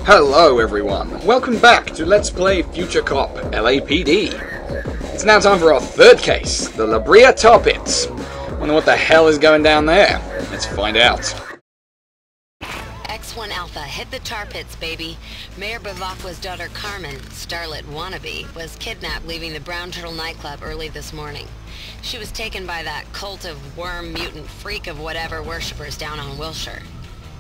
Hello everyone, welcome back to Let's Play Future Cop LAPD. It's now time for our third case, the Brea tar pits. Wonder what the hell is going down there? Let's find out. X1 Alpha, hit the tar pits, baby. Mayor Bavacqua's daughter Carmen, starlet wannabe, was kidnapped leaving the Brown Turtle nightclub early this morning. She was taken by that cult of worm mutant freak of whatever worshippers down on Wilshire.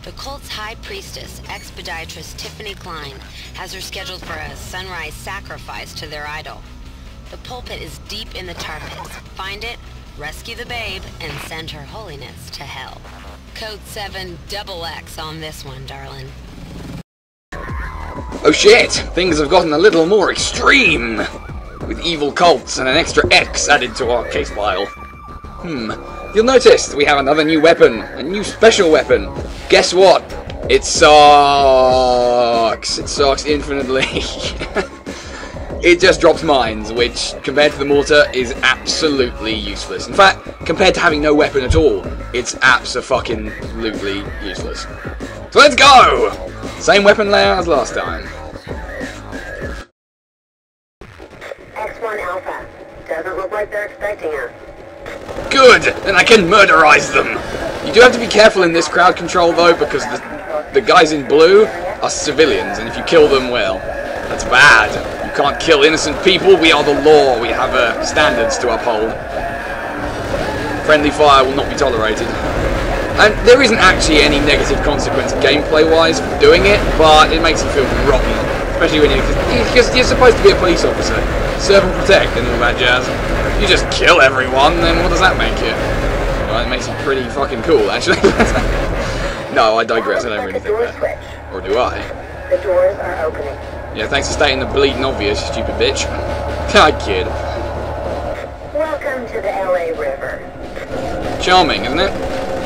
The cult's high priestess, ex-podiatrist Tiffany Klein, has her scheduled for a sunrise sacrifice to their idol. The pulpit is deep in the tar pits. Find it, rescue the babe, and send her holiness to hell. Code 7XX on this one, darling. Oh shit! Things have gotten a little more extreme! With evil cults and an extra X added to our case file. You'll notice we have another new weapon, a new special weapon. Guess what? It sucks. It sucks infinitely. It just drops mines, which, compared to the mortar, is absolutely useless. In fact, compared to having no weapon at all, it's abso-fucking-lutely useless. So let's go! Same weapon layout as last time. X1 Alpha. Doesn't look like they're expecting us. Good! Then I can murderize them! You do have to be careful in this crowd control, though, because the guys in blue are civilians, and if you kill them, well, that's bad. You can't kill innocent people. We are the law. We have standards to uphold. Friendly fire will not be tolerated. And there isn't actually any negative consequence gameplay-wise for doing it, but it makes you feel rotten. Especially when because you're supposed to be a police officer. Serve and protect and all that jazz. You just kill everyone, then what does that make you? Well, it makes you pretty fucking cool, actually. No, I digress. I don't really think that. Or do I? The doors are opening. Yeah, thanks for stating the bleeding obvious, you stupid bitch. I kid. Welcome to the LA River. Charming, isn't it?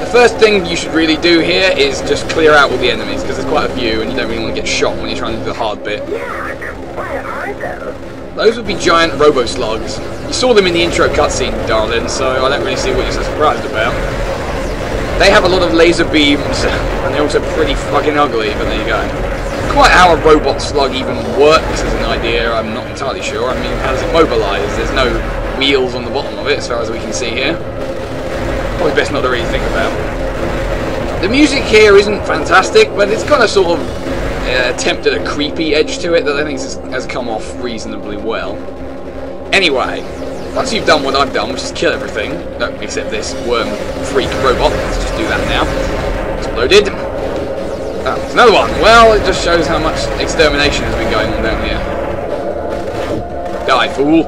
The first thing you should really do here is just clear out all the enemies, because there's quite a few, and you don't really want to get shot when you're trying to do the hard bit. Yeah, what are those? Those would be giant robo-slugs. You saw them in the intro cutscene, darling, so I don't really see what you're so surprised about. They have a lot of laser beams, and they're also pretty fucking ugly, but there you go. Quite how a robot slug even works as an idea, I'm not entirely sure. I mean, how does it mobilise? There's no wheels on the bottom of it, as far as we can see here. Probably best not to really think about. The music here isn't fantastic, but it's got a sort of attempt at a creepy edge to it that I think has come off reasonably well. Anyway, once you've done what I've done, which is kill everything, no, except this worm freak robot, let's just do that now. Exploded. Oh, there's another one. Well, it just shows how much extermination has been going on down here. Die, fool.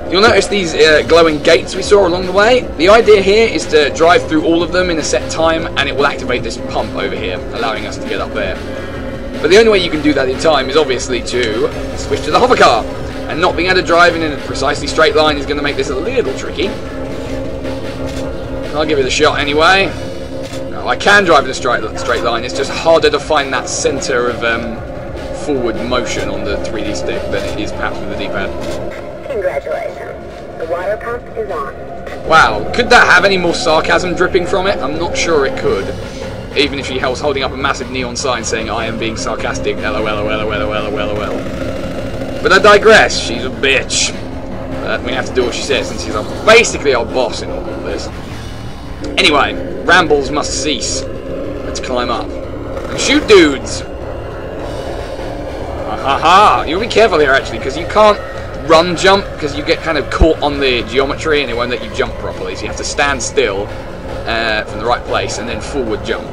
You'll notice these glowing gates we saw along the way. The idea here is to drive through all of them in a set time, and it will activate this pump over here, allowing us to get up there. But the only way you can do that in time is obviously to switch to the hover car. And not being able to drive in a precisely straight line is going to make this a little tricky. I'll give it a shot anyway. No, I can drive in a straight line, it's just harder to find that centre of forward motion on the 3D stick than it is perhaps with the D-pad. Congratulations. The water pump is on. Wow, could that have any more sarcasm dripping from it? I'm not sure it could. Even if she was holding up a massive neon sign saying, I am being sarcastic, LOL. But I digress, she's a bitch. We have to do what she says since she's basically our boss in all of this. Anyway, rambles must cease. Let's climb up. And shoot dudes! Ha! You'll be careful here actually, because you can't run jump, because you get kind of caught on the geometry and it won't let you jump properly. So you have to stand still from the right place and then forward jump.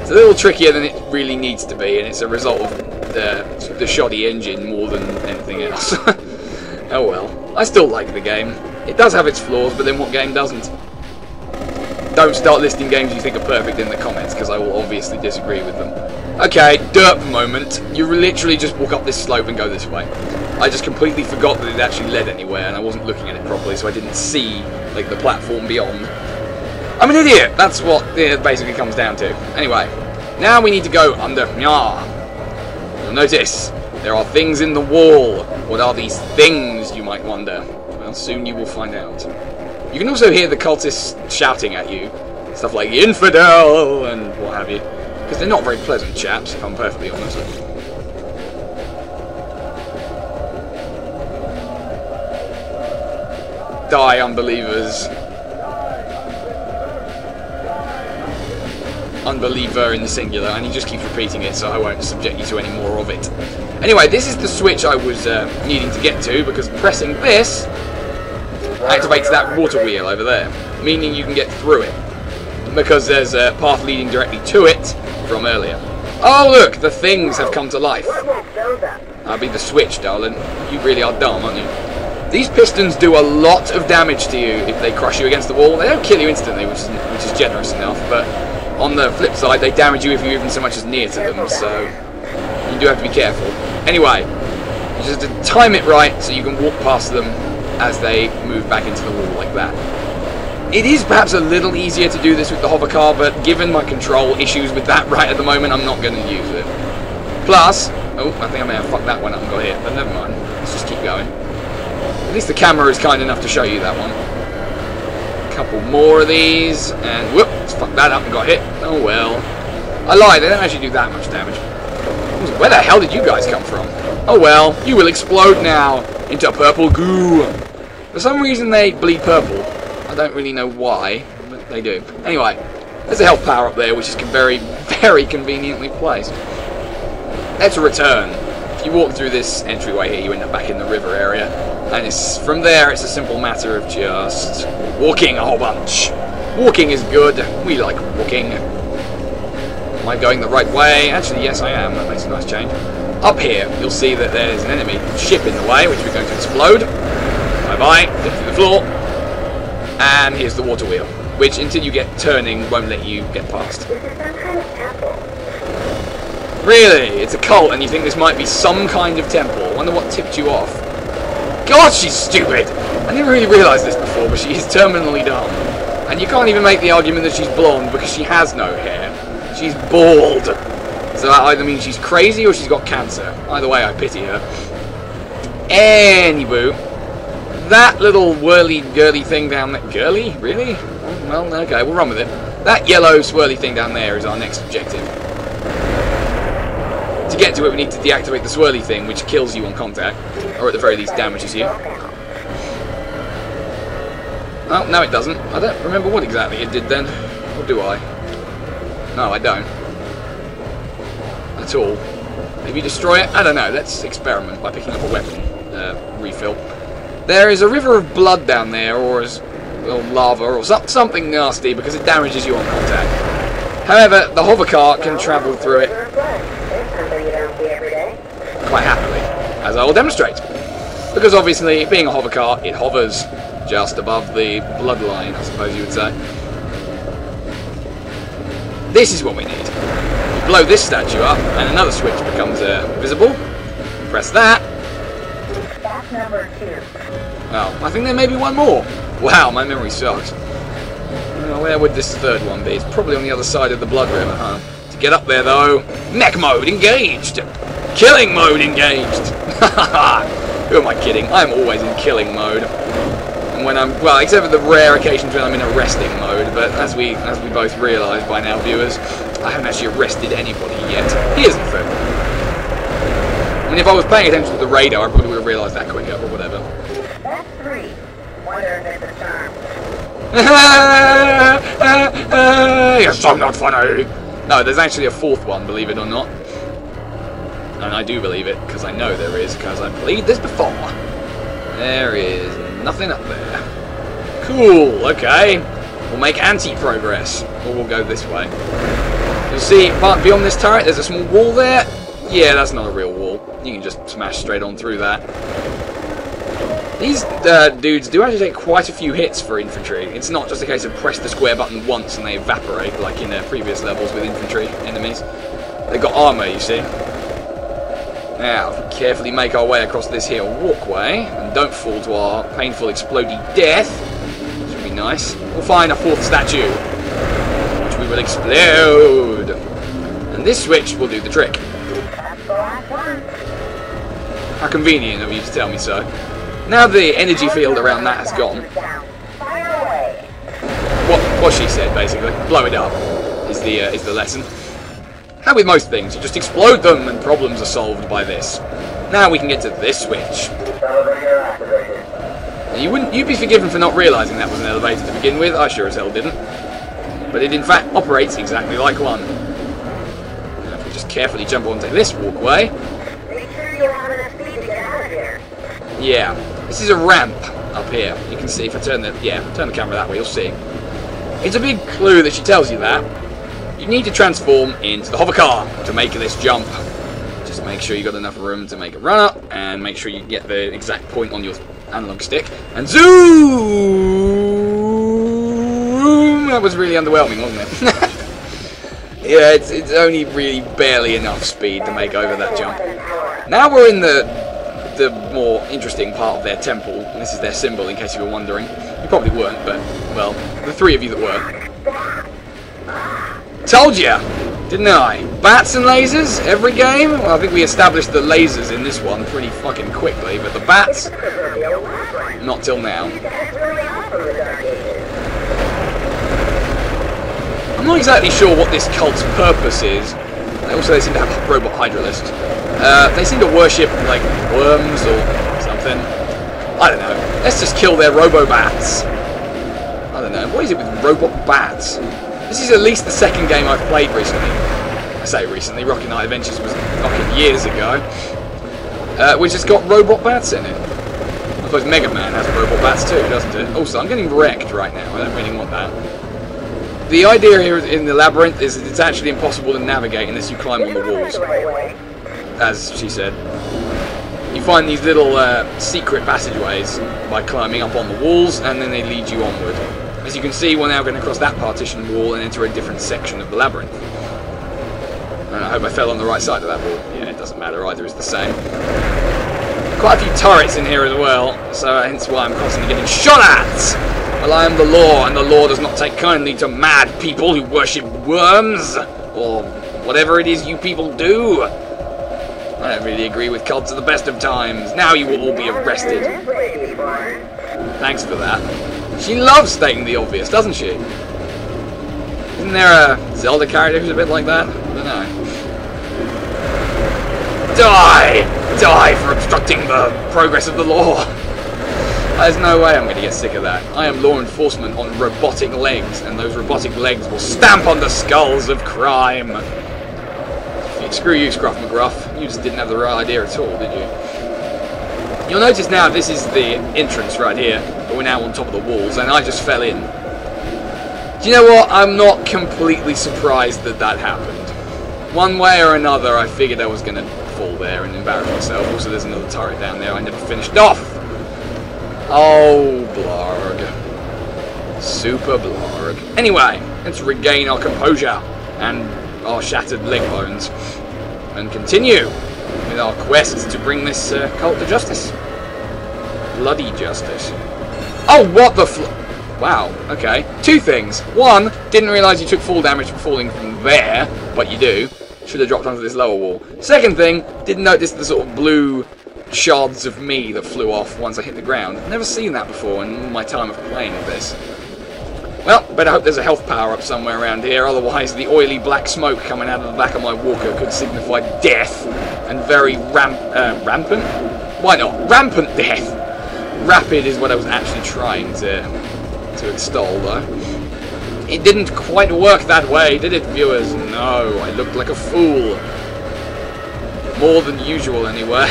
It's a little trickier than it really needs to be, and it's a result of the shoddy engine more than anything else. Oh well. I still like the game. It does have its flaws, but then what game doesn't? Don't start listing games you think are perfect in the comments, because I will obviously disagree with them. Okay, derp moment. You literally just walk up this slope and go this way. I just completely forgot that it actually led anywhere, and I wasn't looking at it properly, so I didn't see like the platform beyond. I'm an idiot! That's what it basically comes down to. Anyway, now we need to go under. You'll notice, there are things in the wall. What are these things, you might wonder? Well, soon you will find out. You can also hear the cultists shouting at you. Stuff like, infidel, and what have you. Because they're not very pleasant chaps, if I'm perfectly honest. Die, unbelievers. Unbeliever in the singular, and he just keeps repeating it, so I won't subject you to any more of it. Anyway, this is the switch I was needing to get to, because pressing this activates that water wheel over there, meaning you can get through it, because there's a path leading directly to it from earlier. Oh look, the things have come to life. That'll be the switch, darling. You really are dumb, aren't you? These pistons do a lot of damage to you if they crush you against the wall. They don't kill you instantly, which is generous enough, but on the flip side, they damage you if you're even so much as near to them, so you do have to be careful. Anyway, you just have to time it right so you can walk past them as they move back into the wall like that. It is perhaps a little easier to do this with the hover car, but given my control issues with that right at the moment, I'm not going to use it. Plus, oh, I think I may have fucked that one up and got hit, but never mind. Let's just keep going. At least the camera is kind enough to show you that one. A couple more of these, and whoop, let's fuck that up and got hit. Oh well. I lied, they don't actually do that much damage. Where the hell did you guys come from? Oh well, you will explode now into purple goo. For some reason they bleed purple. I don't really know why, but they do. Anyway, there's a health power up there, which is very, very conveniently placed. Let's return. If you walk through this entryway here, you end up back in the river area. And from there, it's a simple matter of just walking a whole bunch. Walking is good. We like walking. Am I going the right way? Actually, yes, I am. That makes a nice change. Up here, you'll see that there's an enemy ship in the way, which we're going to explode. Bye-bye. Dip through the floor. And here's the water wheel, which, until you get turning, won't let you get past. This is some kind of temple. Really? It's a cult, and you think this might be some kind of temple. I wonder what tipped you off. God, she's stupid! I never really realised this before, but she is terminally dumb. And you can't even make the argument that she's blonde, because she has no hair. She's bald. So that either means she's crazy or she's got cancer. Either way, I pity her. Anywho, that little whirly-girly thing down there... Girly? Really? Well, okay, we'll run with it. That yellow swirly thing down there is our next objective. To get to it, we need to deactivate the swirly thing, which kills you on contact. Or at the very least, damages you. Oh, no it doesn't. I don't remember what exactly it did then. Or do I? No, I don't. At all. Maybe destroy it? I don't know. Let's experiment by picking up a weapon refill. There is a river of blood down there, or lava, or something nasty, because it damages you on contact. However, the hover car can travel through it quite happily, as I will demonstrate. Because obviously, being a hover car, it hovers just above the bloodline, I suppose you would say. This is what we need. You blow this statue up, and another switch becomes visible. Press that. That's number 2. Oh, I think there may be one more. Wow, my memory sucks. Where would this third one be? It's probably on the other side of the blood river, huh? To get up there, though, mech mode engaged! Killing mode engaged! Who am I kidding? I'm always in killing mode. And when I'm, well, except for the rare occasions when I'm in arresting mode, but as we both realise by now, viewers, I haven't actually arrested anybody yet. Here's the thing. I mean, if I was paying attention to the radar, I probably would have realised that quicker, or whatever. That's 3. Wonder if it's a charm. Yes, I'm not funny! No, there's actually a fourth one, believe it or not. And I do believe it, because I know there is, because I've played this before. There is nothing up there. Cool, okay. We'll make anti-progress, or we'll go this way. You'll see, beyond this turret, there's a small wall there. Yeah, that's not a real wall. You can just smash straight on through that. These dudes do actually take quite a few hits for infantry. It's not just a case of press the square button once and they evaporate, like in previous levels with infantry enemies. They've got armour, you see. Now, if we carefully make our way across this here walkway, and don't fall to our painful explodey death, which would be nice, we'll find a fourth statue, which we will explode. And this switch will do the trick. How convenient of you to tell me so. Now the energy field around that has gone. What she said, basically. Blow it up is the lesson. How with most things, you just explode them and problems are solved by this. Now we can get to this switch. You'd be forgiven for not realising that was an elevator to begin with. I sure as hell didn't. But it in fact operates exactly like one. Now if we just carefully jump onto this walkway. Make sure you have enough speed to get out of here. Yeah, this is a ramp up here. You can see if I turn the camera that way, you'll see. It's a big clue that she tells you that. You need to transform into the hover car to make this jump. Just make sure you got enough room to make a run up, and make sure you get the exact point on your analog stick. And zoom! That was really underwhelming, wasn't it? Yeah, it's only really barely enough speed to make over that jump. Now we're in the more interesting part of their temple. This is their symbol, in case you were wondering. You probably weren't, but, well, the three of you that were. Told ya, didn't I? Bats and lasers, every game? Well, I think we established the lasers in this one pretty fucking quickly, but the bats, not till now. I'm not exactly sure what this cult's purpose is. Also, they seem to have a robot hydralist. They seem to worship, like, worms or something. I don't know. Let's just kill their robo-bats. I don't know. What is it with robot bats? This is at least the second game I've played recently. I say recently, Rocket Knight Adventures was fucking years ago. Which has got robot bats in it. I suppose Mega Man has robot bats too, doesn't it? Also, I'm getting wrecked right now. I don't really want that. The idea here in the labyrinth is that it's actually impossible to navigate unless you climb on the walls. As she said. You find these little secret passageways by climbing up on the walls, and then they lead you onward. As you can see, we're now going to cross that partition wall and enter a different section of the labyrinth. And I hope I fell on the right side of that wall. Yeah, it doesn't matter, either is the same. Quite a few turrets in here as well, so hence why I'm constantly getting shot at! Well, I am the law, and the law does not take kindly to mad people who worship worms, or whatever it is you people do. I don't really agree with cults at the best of times. Now you will all be arrested. Thanks for that. She loves stating the obvious, doesn't she? Isn't there a Zelda character who's a bit like that? I don't know. Die! Die for obstructing the progress of the law! There's no way I'm going to get sick of that. I am law enforcement on robotic legs, and those robotic legs will stamp on the skulls of crime. Screw you, Scruff McGruff. You just didn't have the right idea at all, did you? You'll notice now this is the entrance right here, but we're now on top of the walls, and I just fell in. Do you know what? I'm not completely surprised that that happened. One way or another, I figured I was going to fall there and embarrass myself. Also, there's another turret down there I never finished off. Oh, blarg. Super blarg. Anyway, let's regain our composure and our shattered leg bones and continue with our quest to bring this cult to justice. Bloody justice. Oh, what the wow, okay. Two things. One, didn't realise you took full damage from falling from there, but you do. Should have dropped onto this lower wall. Second thing, didn't notice the sort of blue shards of me that flew off once I hit the ground. Never seen that before in all my time of playing this. Well, better hope there's a health power-up somewhere around here, otherwise the oily black smoke coming out of the back of my walker could signify death, and very rampant? Why not? Rampant death! Rapid is what I was actually trying to extol, though. It didn't quite work that way, did it, viewers? No, I looked like a fool. More than usual, anyway.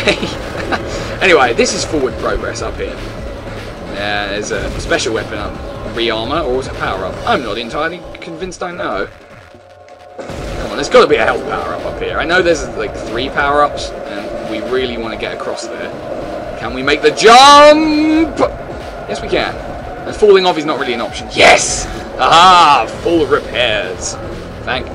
Anyway, this is forward progress up here. There's a special weapon up. Re-armor, or was it power-up? I'm not entirely convinced I know. Come on, there's got to be a health power-up up here. I know there's like 3 power-ups, and we really want to get across there. Can we make the jump? Yes, we can. And falling off is not really an option. Yes! Aha! Full repairs. Thank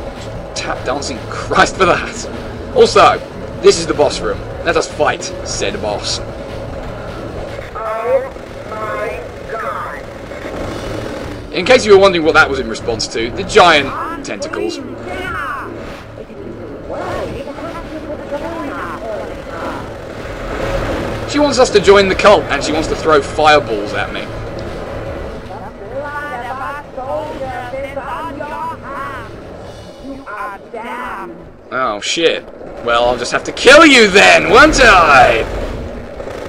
tap dancing Christ for that. Also, this is the boss room. Let us fight, said boss. In case you were wondering what that was in response to, the giant tentacles. She wants us to join the cult, and she wants to throw fireballs at me. Oh, shit. Well, I'll just have to kill you then, won't I?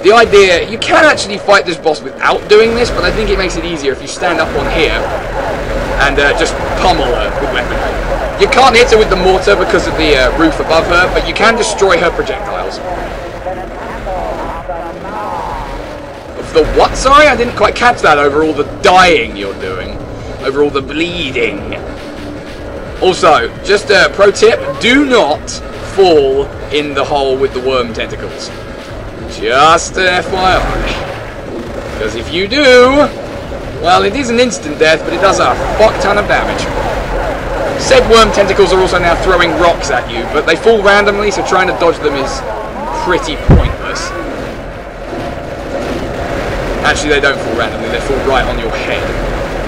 The idea, you can actually fight this boss without doing this, but I think it makes it easier if you stand up on here and just pummel her with weaponry. You can't hit her with the mortar because of the roof above her, but you can destroy her projectiles. The what? Sorry, I didn't quite catch that over all the dying you're doing. Over all the bleeding. Also, just a pro tip, do not fall in the hole with the worm tentacles. Just an FYI. Because if you do, well, it is an instant death, but it does a fuck ton of damage. Said worm tentacles are also now throwing rocks at you, but they fall randomly, so trying to dodge them is pretty pointless. Actually, they don't fall randomly, they fall right on your head.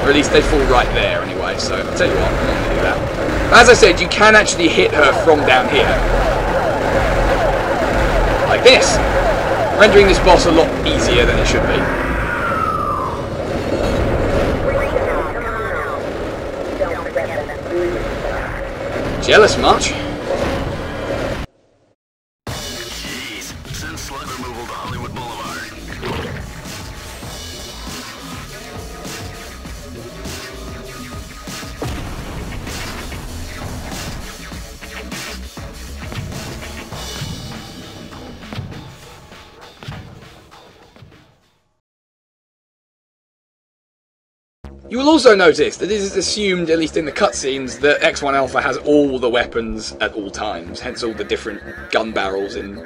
Or at least they fall right there anyway, so I'll tell you what, I'm not going to do that. As I said, you can actually hit her from down here. Like this. Rendering this boss a lot easier than it should be. Jealous much? Jeez, send slug removal to Hollywood Boulevard. You will also notice that it is assumed, at least in the cutscenes, that X1 Alpha has all the weapons at all times, hence all the different gun barrels in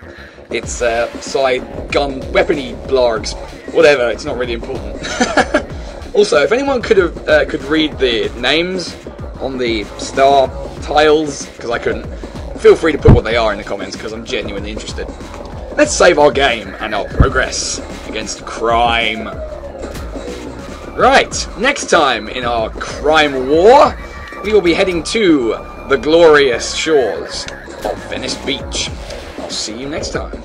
its side gun weapony blargs. Whatever, it's not really important. Also, if anyone could read the names on the star tiles, because I couldn't, feel free to put what they are in the comments, because I'm genuinely interested. Let's save our game and our progress against crime. Right, next time in our crime war, we will be heading to the glorious shores of Venice Beach. I'll see you next time.